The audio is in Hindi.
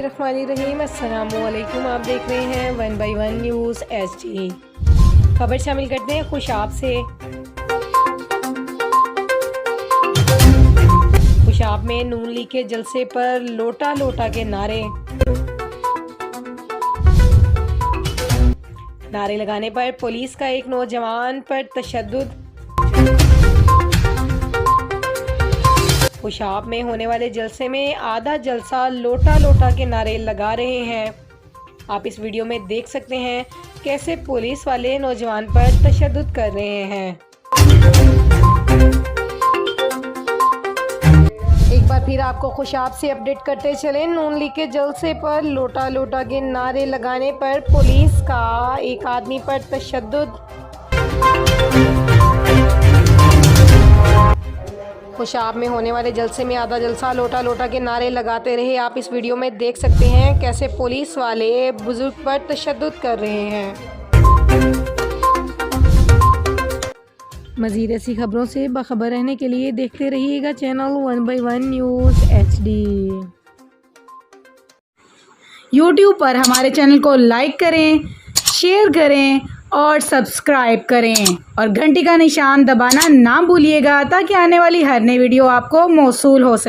बिस्मिल्लाहिर्रहमानिर्रहीम। अस्सलामुअलैकुम। आप देख रहे हैं 1 by 1 न्यूज़ HD। खबर शामिल करते हैं खुशाब से। खुशाब में नून लीग के जलसे पर लोटा लोटा के नारे लगाने पर पुलिस का एक नौजवान पर तशद्दुद। खुशाब में होने वाले जलसे में आधा जलसा लोटा लोटा के नारे लगा रहे हैं। आप इस वीडियो में देख सकते हैं कैसे पुलिस वाले नौजवान पर तशद्दुद कर रहे हैं। एक बार फिर आपको खुशाब से अपडेट करते चले। नून लीग के जलसे पर लोटा लोटा के नारे लगाने पर पुलिस का एक आदमी पर तशद्दुद। खुशाब में होने वाले जलसे में आधा जलसा लोटा लोटा के नारे लगाते रहे। आप इस वीडियो में देख सकते हैं कैसे पुलिस वाले बुजुर्ग पर तशद्दुद कर रहे हैं। मज़ीद ऐसी खबरों से बाखबर रहने के लिए देखते रहिएगा channel 1 by 1 news HD। YouTube पर हमारे चैनल को लाइक करें, शेयर करें और सब्सक्राइब करें और घंटी का निशान दबाना ना भूलिएगा ताकि आने वाली हर नई वीडियो आपको मौसूल हो सके।